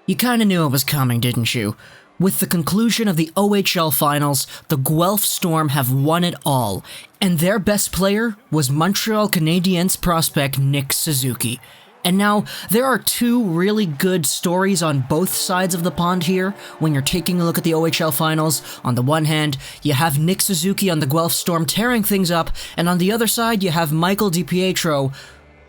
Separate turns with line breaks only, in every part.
You kinda knew it was coming, didn't you? With the conclusion of the OHL Finals, the Guelph Storm have won it all, and their best player was Montreal Canadiens prospect Nick Suzuki. And now, there are two really good stories on both sides of the pond here when you're taking a look at the OHL Finals. On the one hand, you have Nick Suzuki on the Guelph Storm tearing things up, and on the other side, you have Michael DiPietro,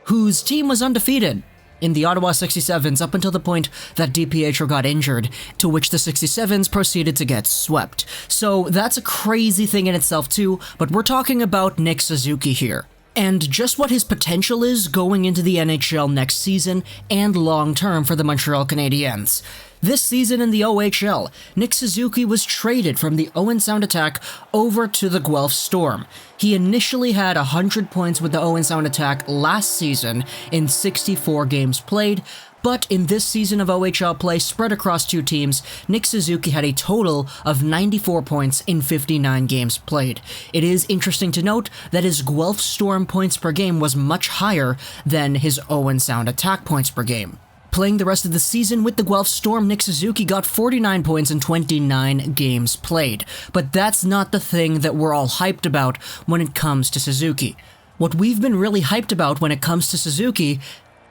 whose team was undefeated in the Ottawa 67s up until the point that DiPietro got injured, to which the 67s proceeded to get swept. So that's a crazy thing in itself too, but we're talking about Nick Suzuki here. And just what his potential is going into the NHL next season and long-term for the Montreal Canadiens. This season in the OHL, Nick Suzuki was traded from the Owen Sound Attack over to the Guelph Storm. He initially had 100 points with the Owen Sound Attack last season in 64 games played, but in this season of OHL play spread across two teams, Nick Suzuki had a total of 94 points in 59 games played. It is interesting to note that his Guelph Storm points per game was much higher than his Owen Sound Attack points per game. Playing the rest of the season with the Guelph Storm, Nick Suzuki got 49 points in 29 games played. But that's not the thing that we're all hyped about when it comes to Suzuki. What we've been really hyped about when it comes to Suzuki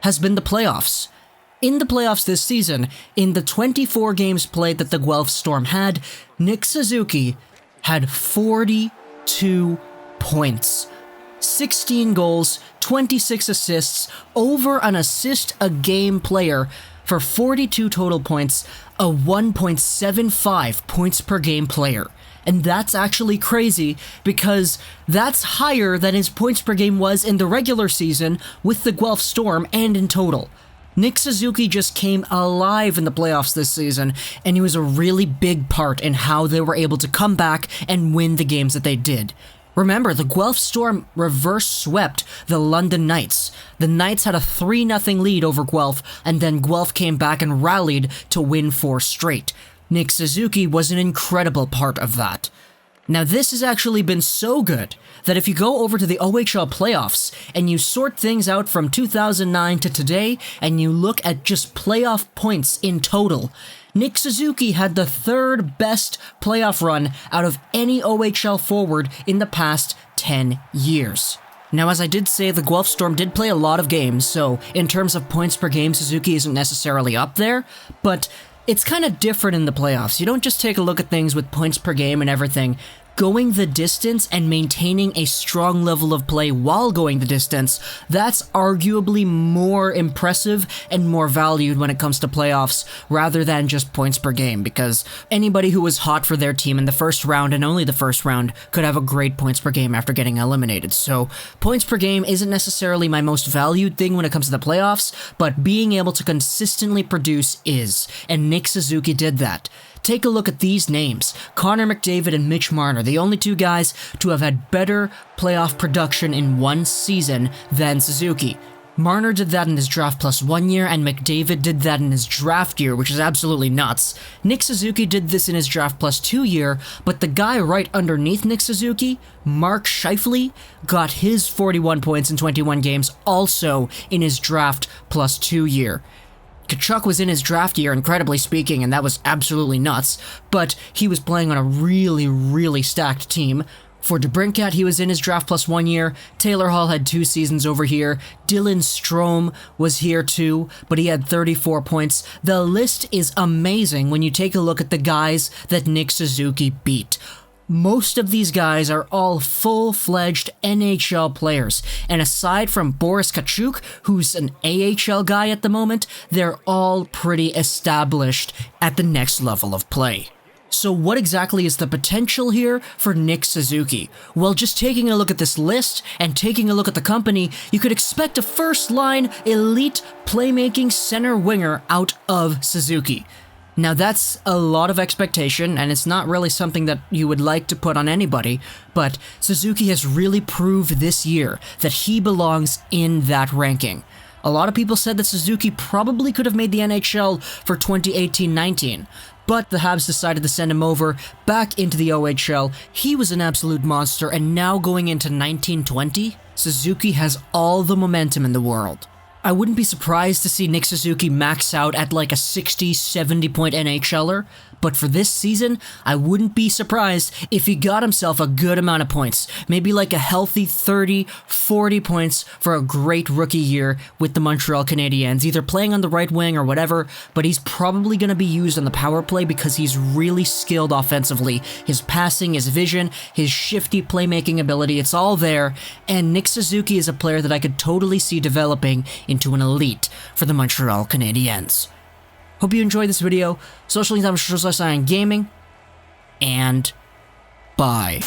has been the playoffs. In the playoffs this season, in the 24 games played that the Guelph Storm had, Nick Suzuki had 42 points. 16 goals, 26 assists, over an assist-a-game player for 42 total points, a 1.75 points per game player. And that's actually crazy because that's higher than his points per game was in the regular season with the Guelph Storm and in total. Nick Suzuki just came alive in the playoffs this season, and he was a really big part in how they were able to come back and win the games that they did. Remember, the Guelph Storm reverse swept the London Knights. The Knights had a 3-0 lead over Guelph, and then Guelph came back and rallied to win 4 straight. Nick Suzuki was an incredible part of that. Now this has actually been so good that if you go over to the OHL playoffs and you sort things out from 2009 to today and you look at just playoff points in total, Nick Suzuki had the third best playoff run out of any OHL forward in the past 10 years. Now, as I did say, the Guelph Storm did play a lot of games, so in terms of points per game, Suzuki isn't necessarily up there, but it's kind of different in the playoffs. You don't just take a look at things with points per game and everything. Going the distance and maintaining a strong level of play while going the distance, that's arguably more impressive and more valued when it comes to playoffs rather than just points per game, because anybody who was hot for their team in the first round and only the first round could have a great points per game after getting eliminated. So points per game isn't necessarily my most valued thing when it comes to the playoffs, but being able to consistently produce is, and Nick Suzuki did that. Take a look at these names, Connor McDavid and Mitch Marner, the only two guys to have had better playoff production in one season than Suzuki. Marner did that in his draft plus 1 year, and McDavid did that in his draft year, which is absolutely nuts. Nick Suzuki did this in his draft plus 2 year, but the guy right underneath Nick Suzuki, Mark Scheifele, got his 41 points in 21 games also in his draft plus 2 year. Tkachuk was in his draft year, incredibly speaking, and that was absolutely nuts, but he was playing on a really, really stacked team. For DeBrincat, he was in his draft plus 1 year. Taylor Hall had 2 seasons over here. Dylan Strome was here too, but he had 34 points. The list is amazing when you take a look at the guys that Nick Suzuki beat. Most of these guys are all full-fledged NHL players, and aside from Boris Tkachuk, who's an AHL guy at the moment, they're all pretty established at the next level of play. So what exactly is the potential here for Nick Suzuki? Well, just taking a look at this list and taking a look at the company, you could expect a first-line, elite, playmaking center winger out of Suzuki. Now that's a lot of expectation, and it's not really something that you would like to put on anybody, but Suzuki has really proved this year that he belongs in that ranking. A lot of people said that Suzuki probably could have made the NHL for 2018-19, but the Habs decided to send him over back into the OHL. He was an absolute monster, and now going into 1920, Suzuki has all the momentum in the world. I wouldn't be surprised to see Nick Suzuki max out at like a 60, 70 point NHLer, but for this season, I wouldn't be surprised if he got himself a good amount of points. Maybe like a healthy 30, 40 points for a great rookie year with the Montreal Canadiens, either playing on the right wing or whatever, but he's probably going to be used on the power play because he's really skilled offensively. His passing, his vision, his shifty playmaking ability, it's all there, and Nick Suzuki is a player that I could totally see developing into an elite for the Montreal Canadiens. Hope you enjoyed this video. Social links on gaming, and bye.